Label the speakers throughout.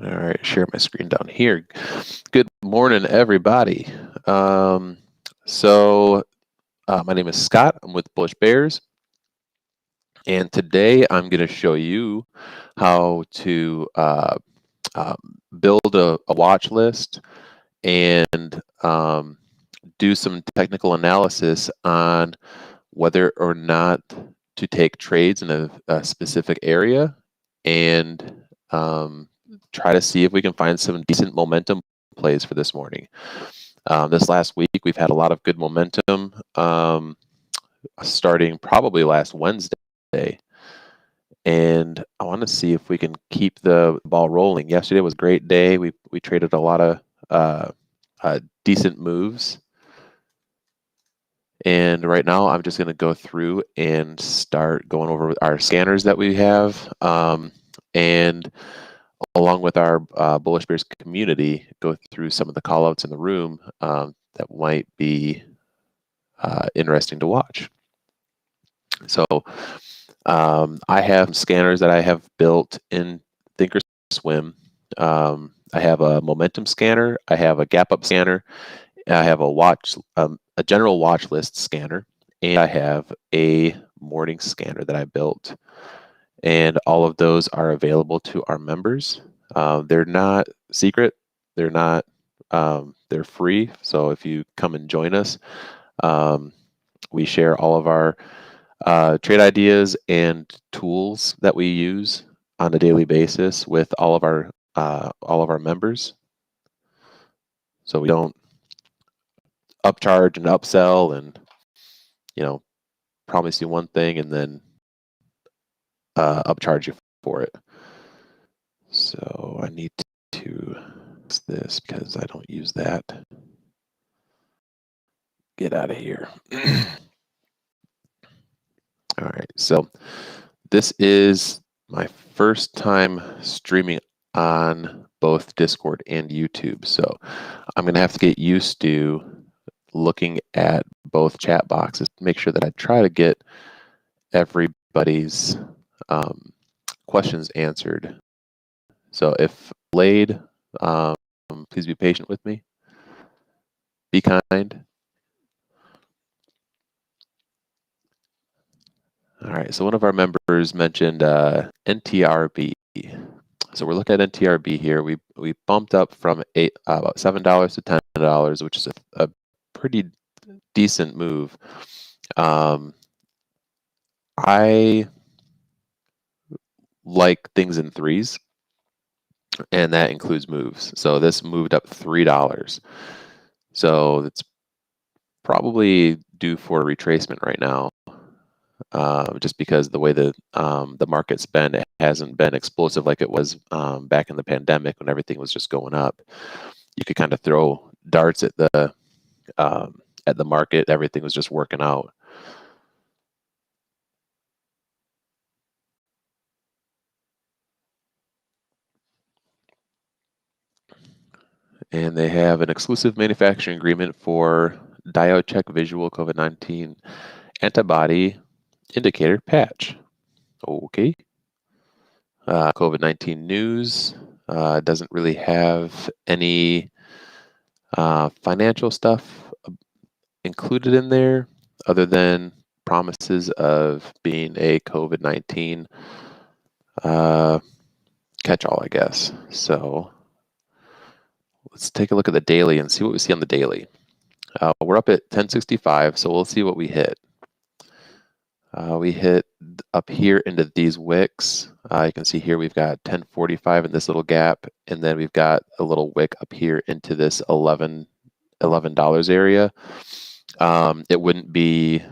Speaker 1: All right, share my screen down here. Good morning, everybody. My name is Scott. I'm with Bullish Bears, and today I'm going to show you how to build a watch list and do some technical analysis on whether or not to take trades in a specific area and try to see if we can find some decent momentum plays for this morning. This last week, we've had a lot of good momentum starting probably last Wednesday. And I want to see if we can keep the ball rolling. Yesterday was a great day. We traded a lot of decent moves. And right now, I'm just going to go through and start going over our scanners that we have. And along with our Bullish Bears community, go through some of the callouts in the room that might be interesting to watch. So I have some scanners that I have built in Thinkorswim. I have a momentum scanner. I have a gap up scanner. I have a general watch list scanner, and I have a morning scanner that I built. And all of those are available to our members. They're not secret. They're not. They're free. So if you come and join us, we share all of our trade ideas and tools that we use on a daily basis with all of our members. So we don't upcharge and upsell and promise you one thing and then upcharge you for it. So I need to fix this because I don't use that. Get out of here. All right, so this is my first time streaming on both Discord and YouTube. So I'm going to have to get used to looking at both chat boxes to make sure that I try to get everybody's questions answered. So if delayed, please be patient with me. Be kind. All right, so one of our members mentioned NTRB. So we're looking at NTRB here. We bumped up from about $7 to $10, which is a pretty decent move. I like things in threes, and that includes moves. So this moved up $3. So it's probably due for a retracement right now. Just because the way the market's been, it hasn't been explosive like it was back in the pandemic when everything was just going up. You could kind of throw darts at the market. Everything was just working out. And they have an exclusive manufacturing agreement for DioCheck Visual COVID-19 antibody indicator patch. Okay. COVID-19 news doesn't really have any financial stuff included in there other than promises of being a COVID-19 catch-all, I guess. So let's take a look at the daily and see what we see on the daily. We're up at 1065, so we'll see what we hit. We hit up into these wicks. You can see here we've got 1045 in this little gap, and then we've got a little wick up here into this $11 area. It wouldn't be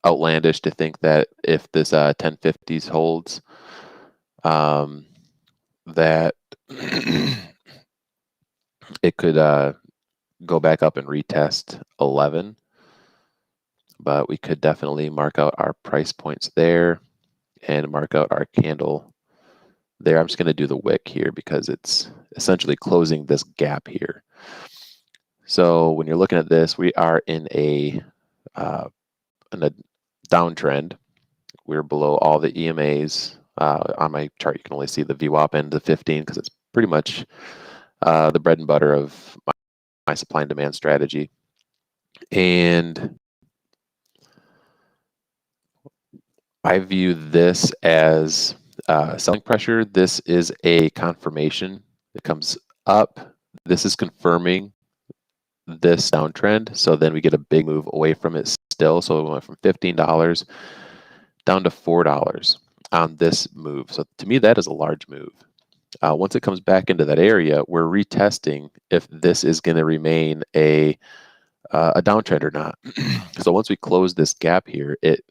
Speaker 1: outlandish to think that if this 1050s holds, that it could go back up and retest 11. But we could definitely mark out our price points there and mark out our candle there. I'm just going to do the wick here because it's essentially closing this gap here. So when you're looking at this, we are in a downtrend. We're below all the EMAs On my chart, you can only see the VWAP and the 15 because it's pretty much the bread and butter of my supply and demand strategy. And I view this as selling pressure. This is a confirmation. It comes up. This is confirming this downtrend. So then we get a big move away from it still. So we went from $15 down to $4 on this move. So to me, that is a large move. Once it comes back into that area, we're retesting if this is going to remain a downtrend or not. So once we close this gap here, it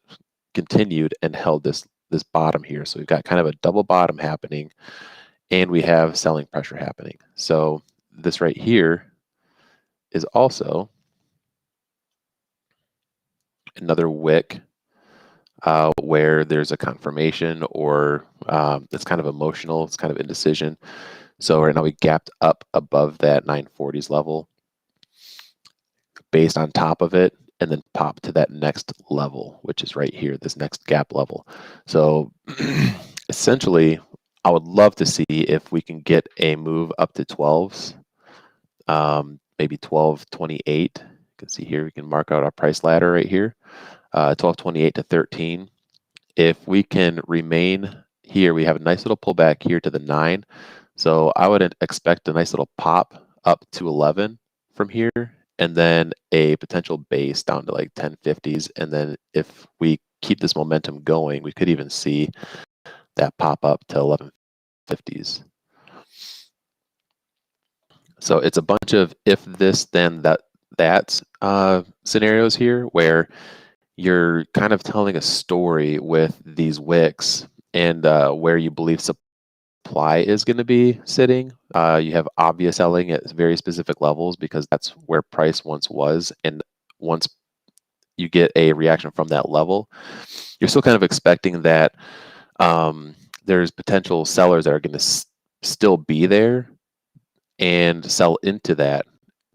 Speaker 1: continued and held this bottom here. So we've got kind of a double bottom happening, and we have selling pressure happening. So this right here is also another wick where there's a confirmation, or it's kind of emotional, it's kind of indecision. So right now we gapped up above that 940s level, based on top of it, and then pop to that next level, which is right here, this next gap level. So essentially, I would love to see if we can get a move up to 12s, maybe 1228. You can see here, we can mark out our price ladder right here, 1228 to 13. If we can remain here, we have a nice little pullback here to the 9. So I would expect a nice little pop up to 11 from here, and then a potential base down to like 1050s. And then if we keep this momentum going, we could even see that pop up to 1150s. So it's a bunch of if this, then that scenarios here, where you're kind of telling a story with these wicks and where you believe supply is going to be sitting. You have obvious selling at very specific levels because that's where price once was. And once you get a reaction from that level, you're still kind of expecting that there's potential sellers that are going to still be there and sell into that,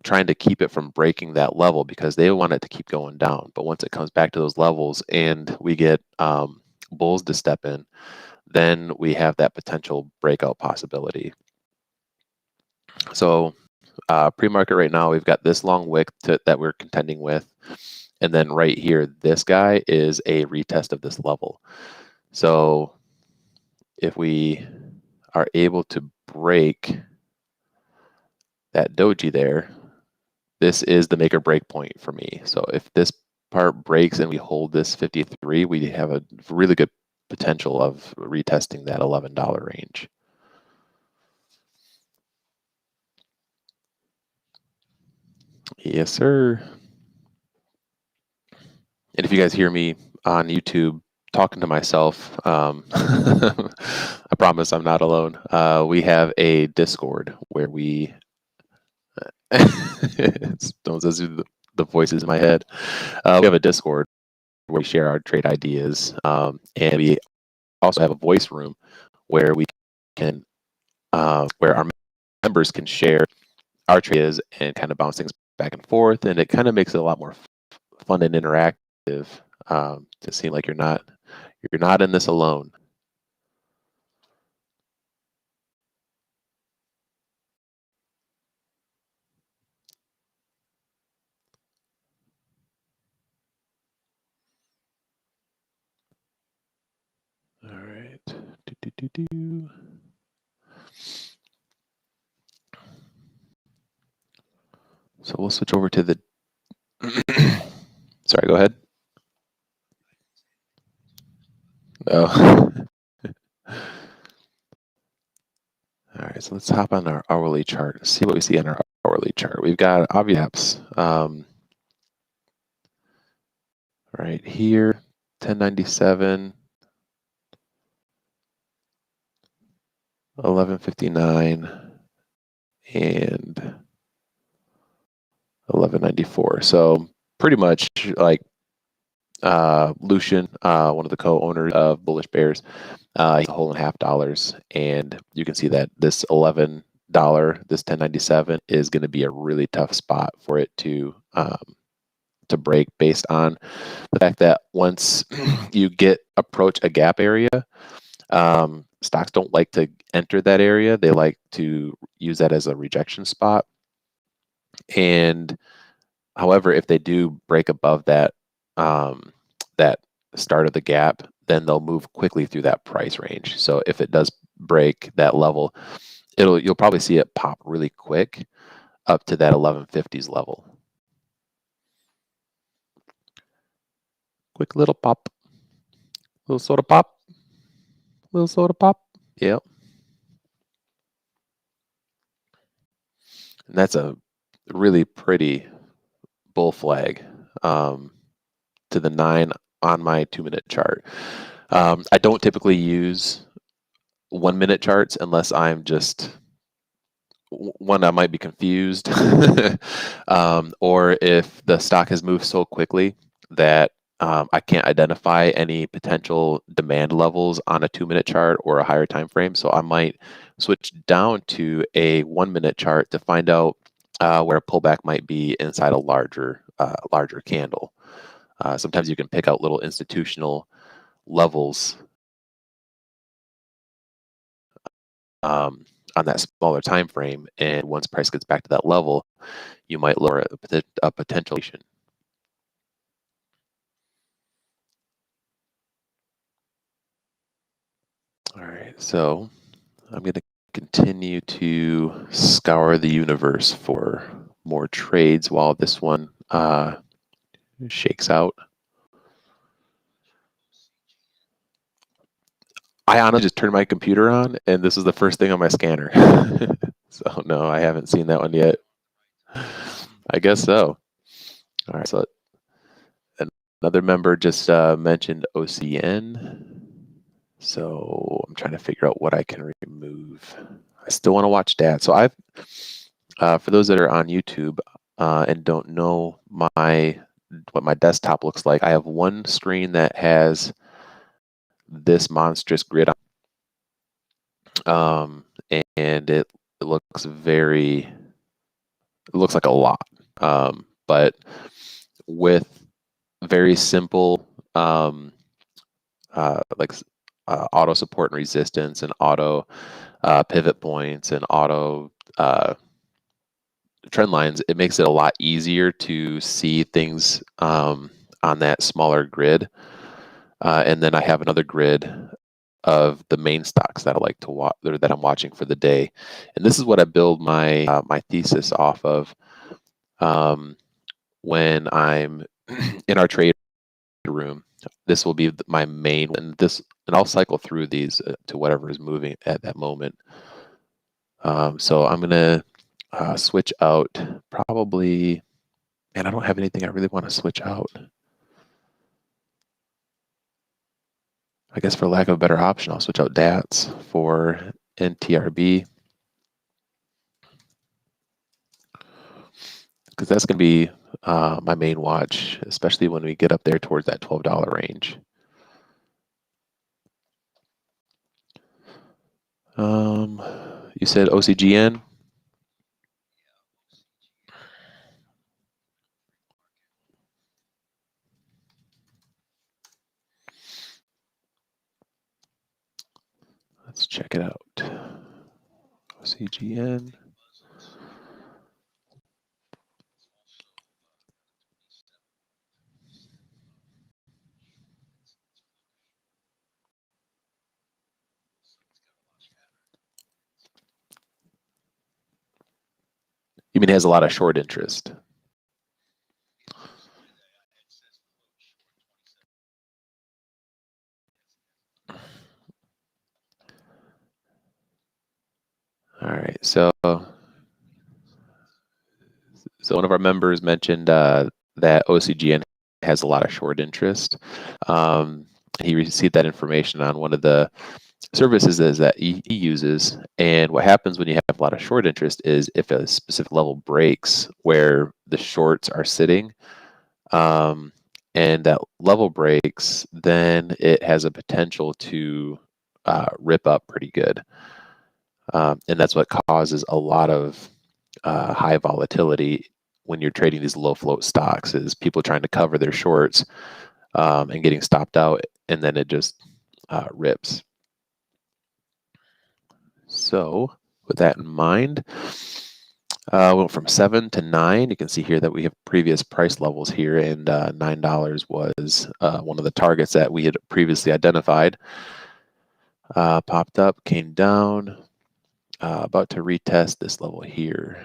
Speaker 1: trying to keep it from breaking that level because they want it to keep going down. But once it comes back to those levels and we get bulls to step in, then we have that potential breakout possibility. So pre-market right now, we've got this long wick that we're contending with. And then right here, this guy is a retest of this level. So if we are able to break that doji there, this is the make or break point for me. So if this part breaks and we hold this 53, we have a really good potential of retesting that $11 range. Yes, sir. And if you guys hear me on YouTube talking to myself, I promise I'm not alone. We have a Discord where we don't listen to the voices in my head. We have a Discord where we share our trade ideas, and we also have a voice room where we can, where our members can share our trades and kind of bounce things back and forth, and it kind of makes it a lot more fun and interactive, to seem like you're not in this alone. All right. So we'll switch over to the. Sorry, go ahead. Oh. All right, so let's hop on our hourly chart and see what we see on our hourly chart. We've got obvious right here, 1097, 1159, and 1194. So pretty much like Lucian, one of the co-owners of Bullish Bears, he's $1.50, and you can see that this $11, this 1097 is going to be a really tough spot for it to break, based on the fact that once you approach a gap area, Stocks don't like to enter that area. They like to use that as a rejection spot. And however, if they do break above that start of the gap, then they'll move quickly through that price range. So if it does break that level, you'll probably see it pop really quick up to that 1150s level. Quick little pop, little soda pop, little soda pop. Yep. And that's a really pretty bull flag to the 9 on my 2-minute chart. I don't typically use 1-minute charts unless I'm just one, I might be confused, or if the stock has moved so quickly that I can't identify any potential demand levels on a 2-minute chart or a higher time frame. So I might switch down to a 1-minute chart to find out where a pullback might be inside a larger candle. Sometimes you can pick out little institutional levels on that smaller time frame, and once price gets back to that level, you might lower a potential. All right, so I'm going to continue to scour the universe for more trades while this one shakes out. I honestly just turned my computer on, and this is the first thing on my scanner. So no, I haven't seen that one yet. I guess so. All right, so another member just mentioned OCN. So I'm trying to figure out what I can remove. I still want to watch Dad. So I've, for those that are on YouTube and don't know what my desktop looks like, I have one screen that has this monstrous grid on, and it looks it looks like a lot, but with very simple auto support and resistance and auto pivot points and auto trend lines, it makes it a lot easier to see things on that smaller grid. And then I have another grid of the main stocks that I like to watch, that I'm watching for the day. And this is what I build my my thesis off of when I'm in our trade room. This will be my main, and I'll cycle through these to whatever is moving at that moment. So I'm gonna switch out probably, and I don't have anything I really want to switch out. I guess for lack of a better option, I'll switch out DATS for NTRB, because that's going to be my main watch, especially when we get up there towards that $12 range. You said OCGN? Let's check it out. OCGN. You mean it has a lot of short interest? All right, so one of our members mentioned that OCGN has a lot of short interest. He received that information on one of the services that he uses, and what happens when you have a lot of short interest is if a specific level breaks where the shorts are sitting, and that level breaks, then it has a potential to rip up pretty good. And that's what causes a lot of high volatility when you're trading these low float stocks, is people trying to cover their shorts and getting stopped out, and then it just rips. So with that in mind, we went from 7 to 9. You can see here that we have previous price levels here, and $9 was one of the targets that we had previously identified. Popped up, came down, about to retest this level here.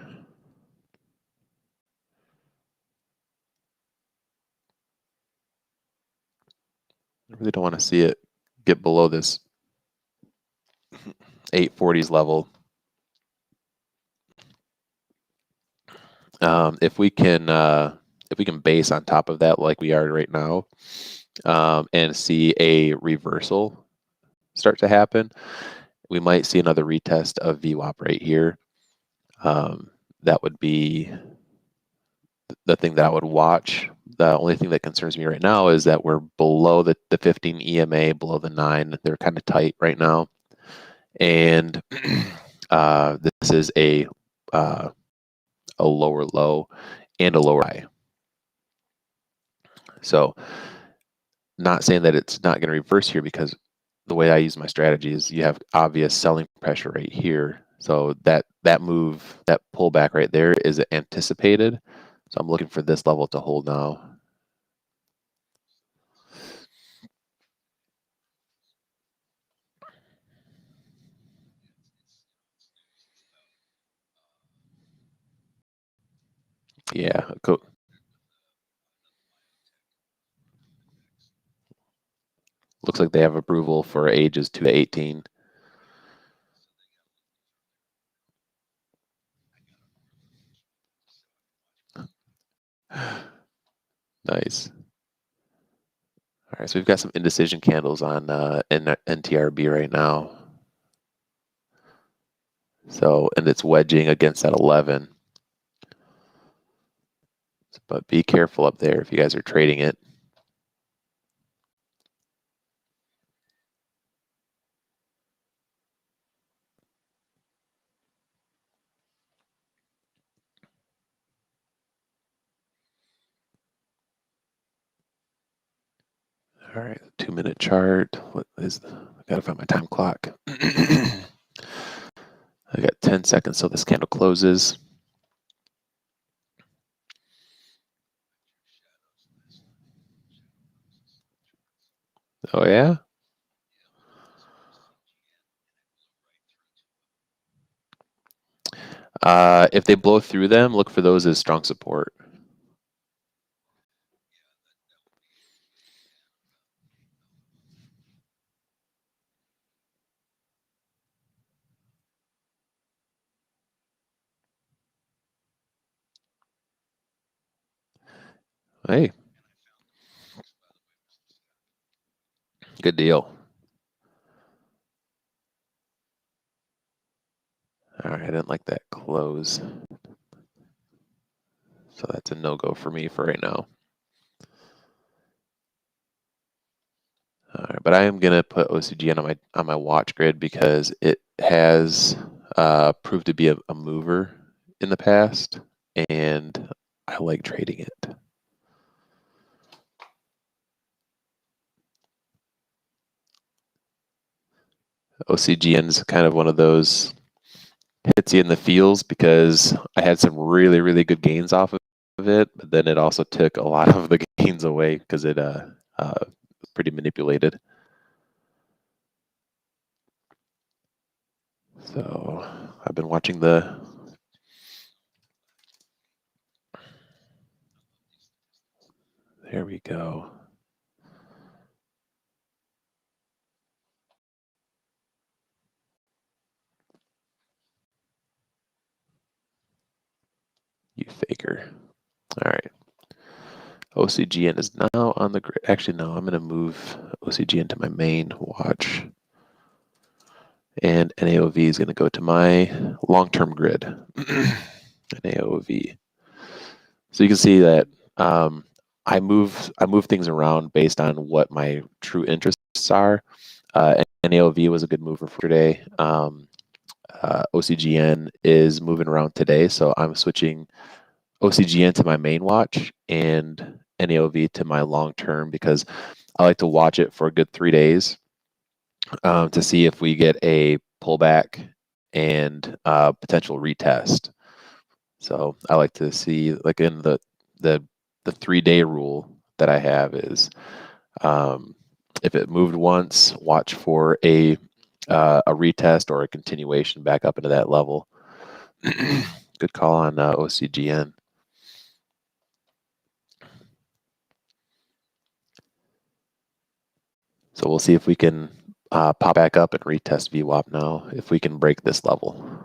Speaker 1: I really don't want to see it get below this 840s level. If we can base on top of that like we are right now, and see a reversal start to happen, we might see another retest of VWAP right here. That would be the thing that I would watch. The only thing that concerns me right now is that we're below the 15 EMA, below the 9. They're kind of tight right now. And this is a lower low and a lower high. So not saying that it's not going to reverse here, because the way I use my strategy is you have obvious selling pressure right here. So that move, that pullback right there is anticipated. So I'm looking for this level to hold now. Yeah, cool. Looks like they have approval for ages 2 to 18. Nice. All right, so we've got some indecision candles on NTRB right now. So, and it's wedging against that 11. But be careful up there if you guys are trading it. All right, 2-minute chart. What is I gotta find my time clock. I got 10 seconds till this candle closes. Oh yeah? If they blow through them, look for those as strong support. Hey, good deal. All right, I didn't like that close. So that's a no-go for me for right now. All right, but I am gonna put OCGN on my watch grid because it has proved to be a mover in the past, and I like trading it. OCGN is kind of one of those hits you in the feels because I had some really, really good gains off of it, but then it also took a lot of the gains away because it was pretty manipulated. So I've been watching there we go. You faker. All right. OCGN is now on the grid. Actually, no, I'm going to move OCGN to my main watch. And NAOV is going to go to my long-term grid. NAOV. So you can see that I move things around based on what my true interests are. NAOV was a good mover for today. OCGN is moving around today, so I'm switching OCGN to my main watch and NAOV to my long term because I like to watch it for a good 3 days to see if we get a pullback and potential retest. So I like to see, like in the the 3-day rule that I have is, um, if it moved once, watch for a retest or a continuation back up into that level. Good call on OCGN. So we'll see if we can pop back up and retest VWAP now, if we can break this level.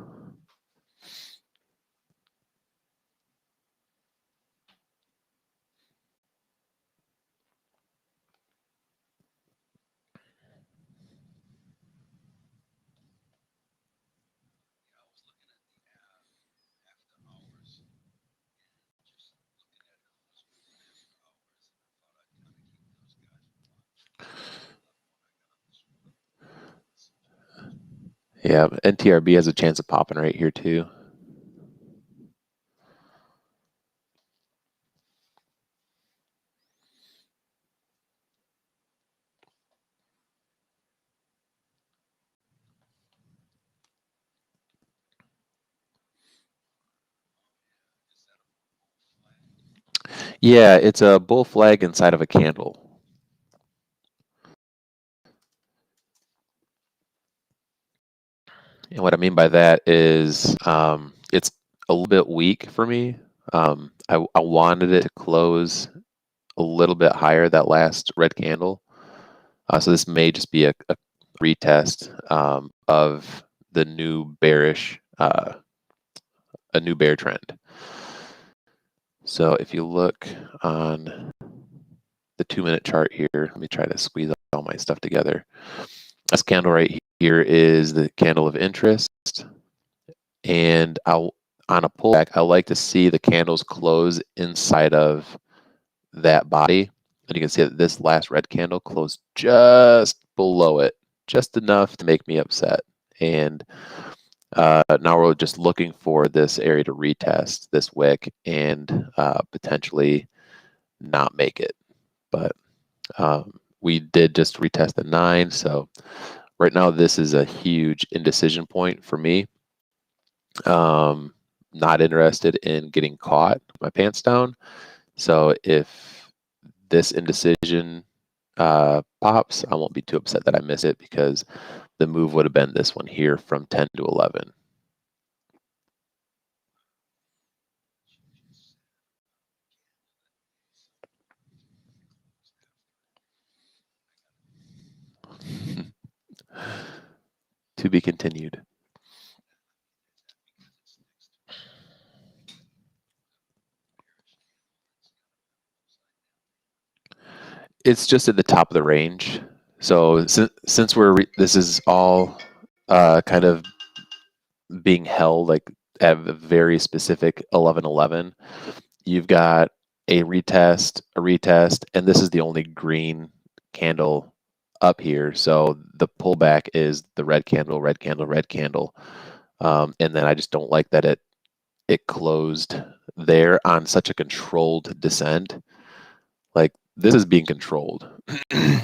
Speaker 1: Yeah, NTRB has a chance of popping right here too. Yeah, it's a bull flag inside of a candle. And what I mean by that is, it's a little bit weak for me. I wanted it to close a little bit higher, that last red candle. So this may just be a retest of the new bearish, a new bear trend. So if you look on the 2-minute chart here, let me try to squeeze all my stuff together. This candle right here is the candle of interest. And on a pullback, I like to see the candles close inside of that body. And you can see that this last red candle closed just below it, just enough to make me upset. And now we're just looking for this area to retest this wick and potentially not make it. But we did just retest the 9. So right now, this is a huge indecision point for me. Not interested in getting caught, my pants down. So if this indecision pops, I won't be too upset that I miss it, because the move would have been this one here from 10 to 11. To be continued. It's just at the top of the range. So since this is all kind of being held like at a very specific 11-11, you've got a retest, and this is the only green candle up here. So the pullback is the red candle, red candle, red candle. And then I just don't like that it closed there on such a controlled descent. Like, this is being controlled.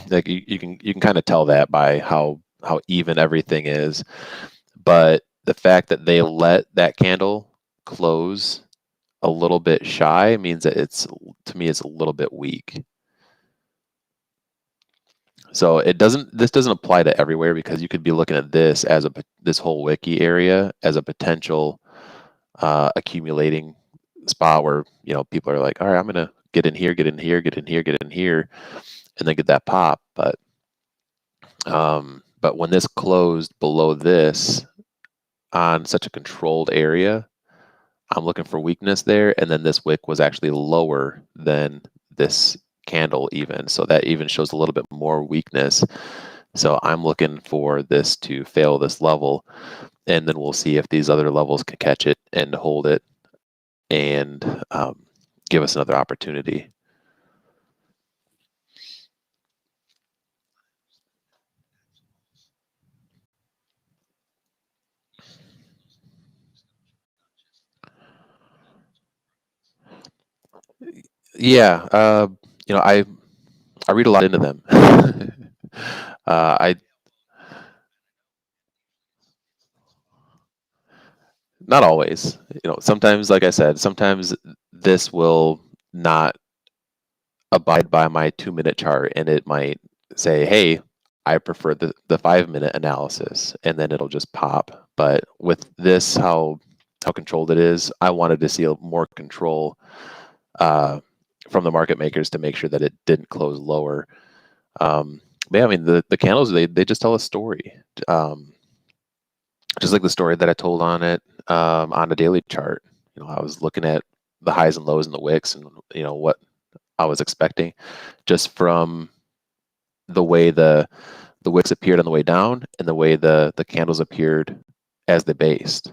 Speaker 1: Like you can kind of tell that by how even everything is. But the fact that they let that candle close a little bit shy means that to me, it's a little bit weak. So this doesn't apply to everywhere, because you could be looking at this as this whole wiki area as a potential accumulating spot where, people are like, all right, I'm gonna get in here, get in here, get in here, get in here, and then get that pop. But when this closed below this on such a controlled area, I'm looking for weakness there. And then this wick was actually lower than this candle even. So that even shows a little bit more weakness. So I'm looking for this to fail this level. And then we'll see if these other levels can catch it and hold it and give us another opportunity. Yeah, I read a lot into them. I not always. Sometimes, like I said, sometimes this will not abide by my 2-minute chart, and it might say, hey, I prefer the 5-minute analysis, and then it'll just pop. But with this, how controlled it is, I wanted to see more control from the market makers to make sure that it didn't close lower. But yeah, I mean, the candles, they just tell a story. Just like the story that I told on the daily chart. I was looking at the highs and lows in the wicks, and what I was expecting just from the way the wicks appeared on the way down and the way the candles appeared as they based,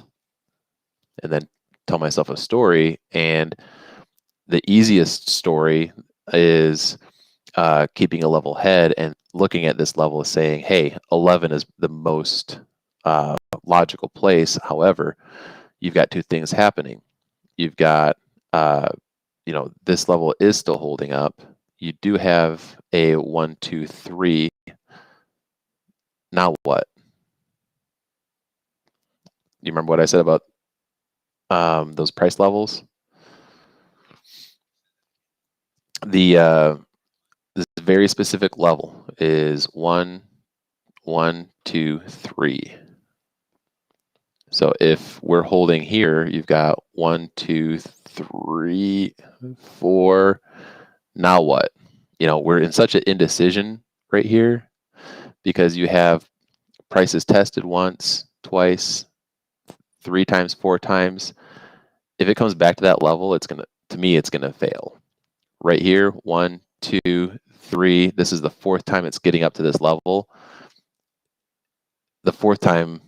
Speaker 1: and then tell myself a story. And the easiest story is keeping a level head and looking at this level as saying, hey, 11 is the most logical place. However, you've got two things happening. You've got, this level is still holding up. You do have a 1, 2, 3. Now what? You remember what I said about those price levels? This very specific level is 1, 1, 2, 3. So if we're holding here, you've got 1, 2, 3, 4. Now what? We're in such an indecision right here because you have prices tested once, twice, 3 times, 4 times. If it comes back to that level, to me, it's gonna fail. Right here, 1, 2, 3. This is the 4th time it's getting up to this level. The 4th time,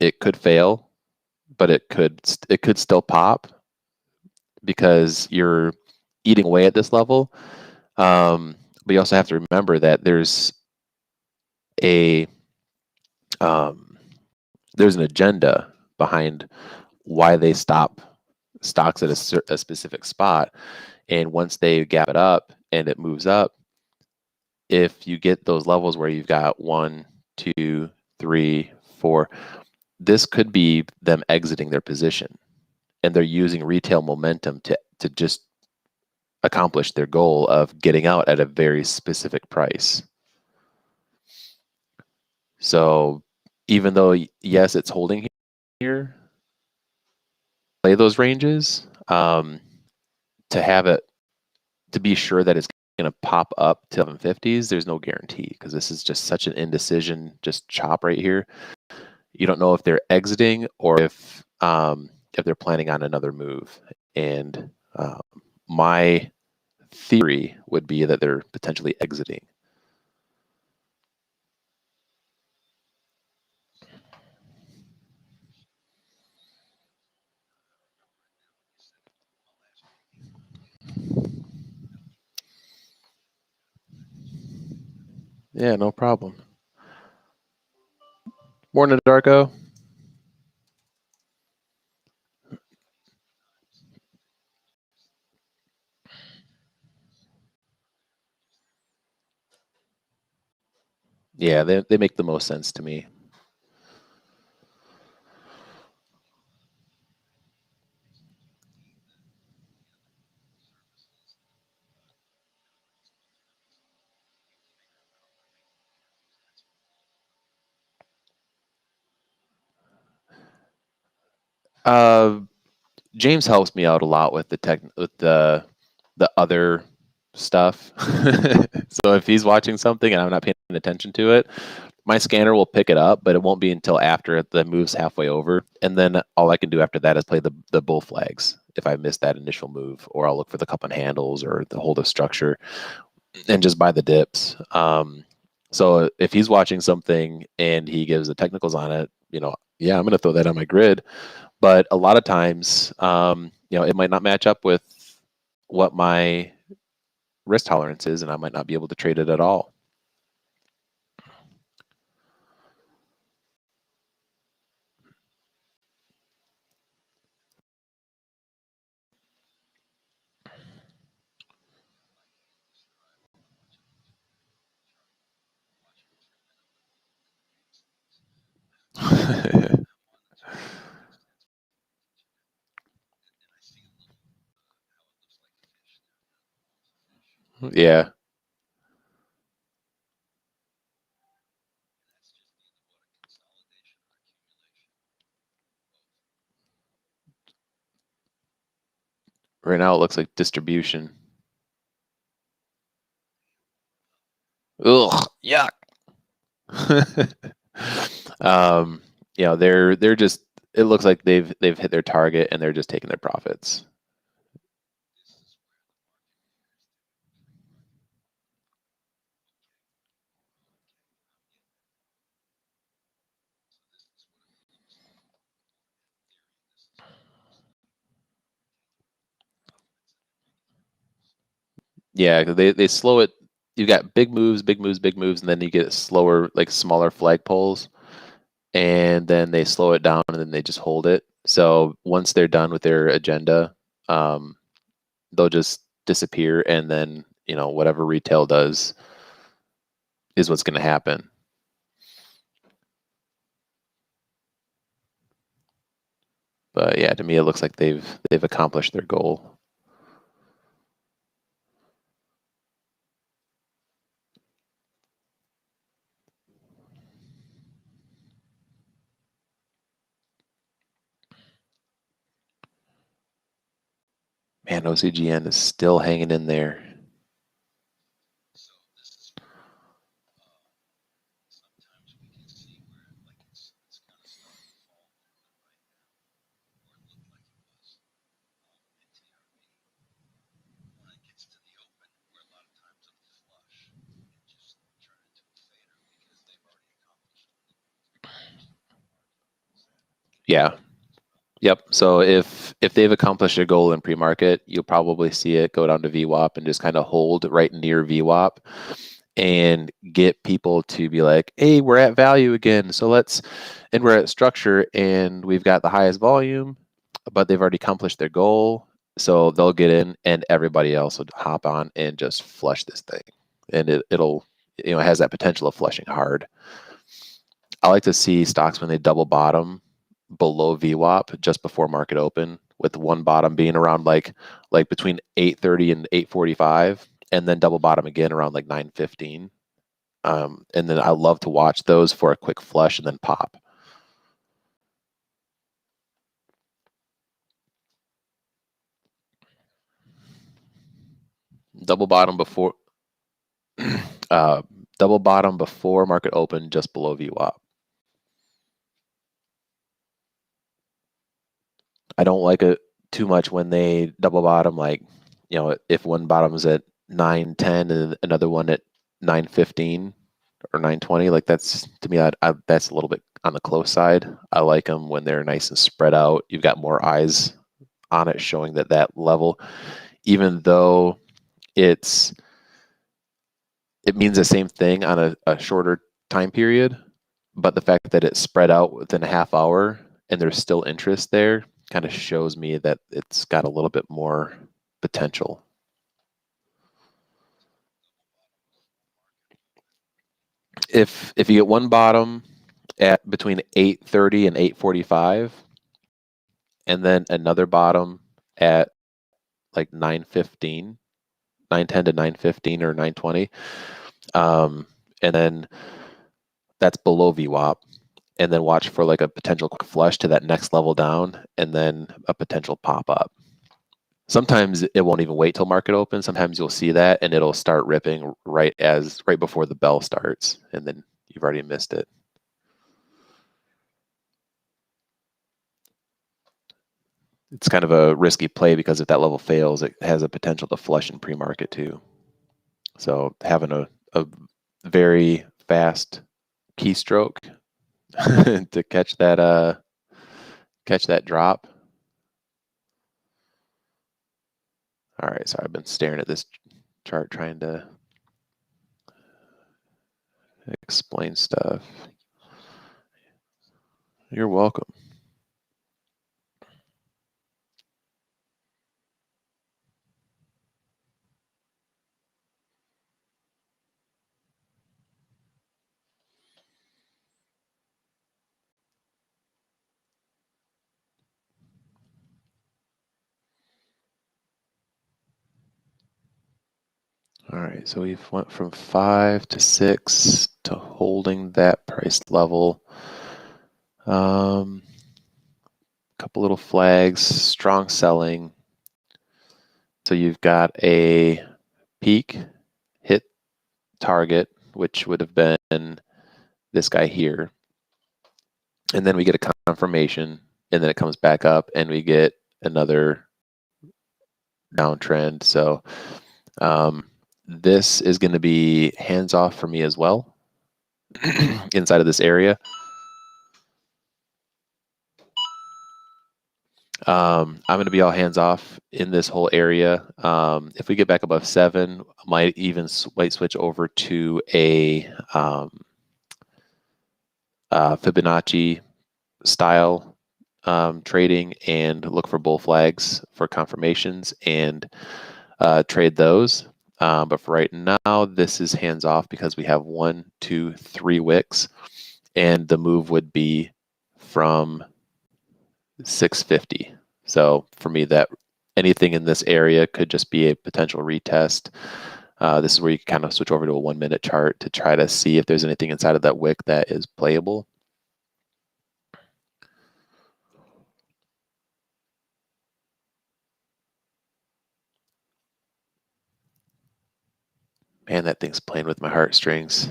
Speaker 1: it could fail, but it could still pop because you're eating away at this level. But you also have to remember that there's a there's an agenda behind why they stop stocks at a specific spot, and once they gap it up and it moves up, if you get those levels where you've got 1, 2, 3, 4, this could be them exiting their position, and they're using retail momentum to just accomplish their goal of getting out at a very specific price. So even though, yes, it's holding here, play those ranges, to have it, to be sure that it's going to pop up to 750s, there's no guarantee because this is just such an indecision, just chop right here. You don't know if they're exiting or if they're planning on another move. And my theory would be that they're potentially exiting. Yeah, no problem. Morning, Darko. Yeah, they make the most sense to me. Uh, James helps me out a lot with the other stuff. So if he's watching something and I'm not paying attention to it, my scanner will pick it up, but it won't be until after the move's halfway over. And then all I can do after that is play the bull flags if I missed that initial move, or I'll look for the cup and handles or the hold of structure and just buy the dips. So if he's watching something and he gives the technicals on it, yeah, I'm going to throw that on my grid. But a lot of times, it might not match up with what my risk tolerance is, and I might not be able to trade it at all. Yeah. Right now it looks like distribution. Ugh, yuck. um, they're just. It looks like they've hit their target and they're just taking their profits. Yeah, 'cause they slow it. You got big moves, big moves, big moves, and then you get slower, like smaller flagpoles, and then they slow it down, and then they just hold it. So once they're done with their agenda, um, they'll just disappear, and then whatever retail does is what's going to happen. But yeah, to me, it looks like they've accomplished their goal. Man, OCGN is still hanging in there. Yeah. Yep. So if they've accomplished their goal in pre-market, you'll probably see it go down to VWAP and just kind of hold right near VWAP and get people to be like, "Hey, we're at value again. So and we're at structure and we've got the highest volume, but they've already accomplished their goal. So they'll get in and everybody else will hop on and just flush this thing. And it'll, it has that potential of flushing hard. I like to see stocks when they double bottom below VWAP just before market open, with one bottom being around like between 8:30 and 8:45, and then double bottom again around like 9:15. And then I love to watch those for a quick flush and then pop. Double bottom before uh, double bottom before market open, just below VWAP. I don't like it too much when they double bottom, like if one bottom is at 9:10 and another one at 9:15 or 9:20. Like that's, to me, that's a little bit on the close side. I like them when they're nice and spread out. You've got more eyes on it, showing that level, even though it's it means the same thing on a shorter time period, but the fact that it's spread out within a half hour and there's still interest there kind of shows me that it's got a little bit more potential. If you get one bottom at between 8:30 and 8:45, and then another bottom at like 9:15, 9:10 to 9:15 or 9:20, and then that's below VWAP, and then watch for like a potential quick flush to that next level down, and then a potential pop up. Sometimes it won't even wait till market open. Sometimes you'll see that and it'll start ripping right before the bell starts, and then you've already missed it. It's kind of a risky play because if that level fails, it has a potential to flush in pre-market too. So having a very fast keystroke to catch that drop. All right, so I've been staring at this chart trying to explain stuff. You're welcome. All right, so we've went from 5 to 6 to holding that price level. Couple little flags, strong selling. So you've got a peak, hit, target, which would have been this guy here. And then we get a confirmation, and then it comes back up, and we get another downtrend. So this is going to be hands off for me as well inside of this area. I'm going to be all hands off in this whole area. If we get back above 7, I might even switch over to a Fibonacci style trading and look for bull flags for confirmations and trade those. But for right now, this is hands off because we have 1, 2, 3 wicks, and the move would be from 650. So for me, that anything in this area could just be a potential retest. This is where you can kind of switch over to a 1-minute chart to try to see if there's anything inside of that wick that is playable. Man, that thing's playing with my heartstrings.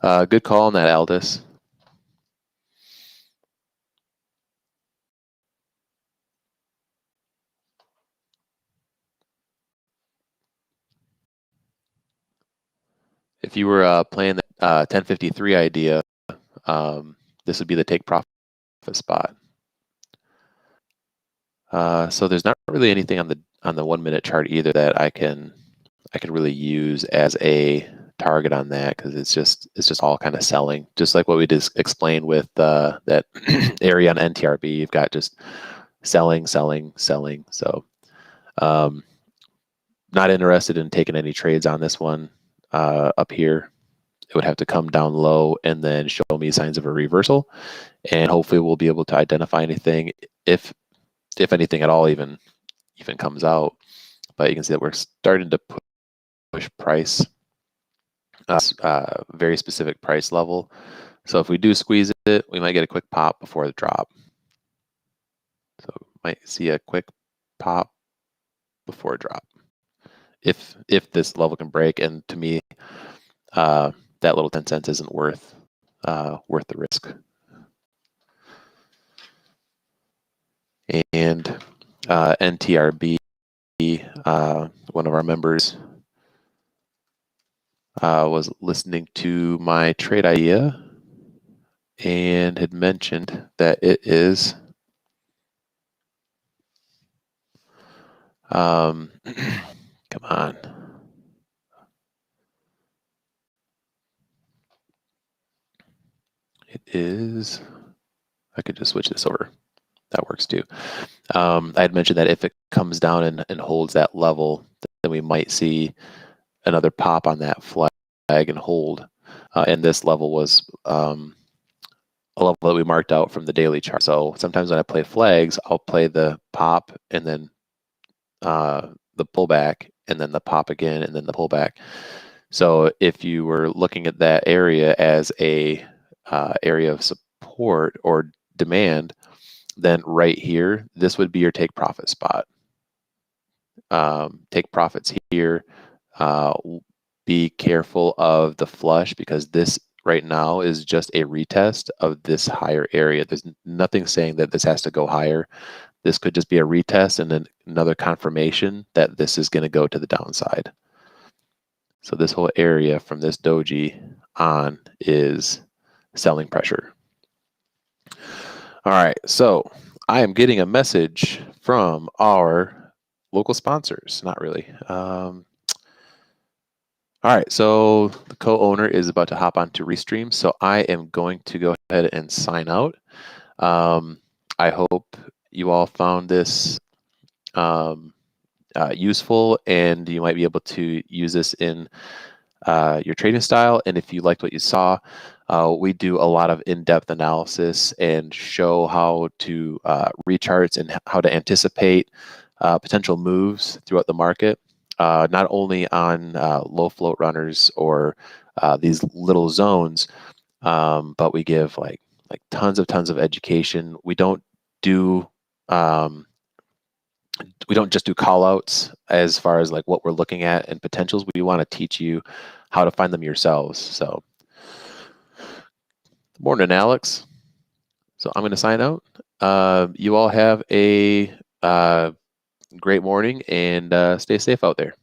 Speaker 1: Good call on that, Aldous. If you were playing the 1053 idea, this would be the take profit spot. So there's not really anything on the 1-minute chart either that I can really use as a target on that, because it's just all kind of selling, just like what we just explained with that area on NTRB. You've got just selling. So not interested in taking any trades on this one up here. It would have to come down low and then show me signs of a reversal, and hopefully we'll be able to identify anything, if anything at all even comes out. But you can see that we're starting to push price, very specific price level. So if we do squeeze it, we might get a quick pop before the drop. So might see a quick pop before a drop if this level can break. And to me, that little 10 cents isn't worth the risk. And NTRB, one of our members, was listening to my trade idea and had mentioned that it is come on. It is, I could just switch this over. That works too. I had mentioned that if it comes down and holds that level, then we might see another pop on that flag and hold. And this level was a level that we marked out from the daily chart. So sometimes when I play flags, I'll play the pop and then the pullback, and then the pop again, and then the pullback. So if you were looking at that area as a area of support or demand, then right here, this would be your take profit spot. Take profits here. Be careful of the flush, because this right now is just a retest of this higher area. There's nothing saying that this has to go higher. This could just be a retest and then another confirmation that this is going to go to the downside. So this whole area from this doji on is selling pressure. All right, so I am getting a message from our local sponsors. Not really. All right, so the co-owner is about to hop onto Restream, so I am going to go ahead and sign out. I hope you all found this useful, and you might be able to use this in your trading style. And if you liked what you saw, we do a lot of in-depth analysis and show how to read charts and how to anticipate potential moves throughout the market. not only on low float runners or these little zones, but we give like tons of education. We don't do just do call outs as far as like what we're looking at and potentials. We want to teach you how to find them yourselves. So, morning, Alex. So I'm going to sign out. You all have a great morning and stay safe out there.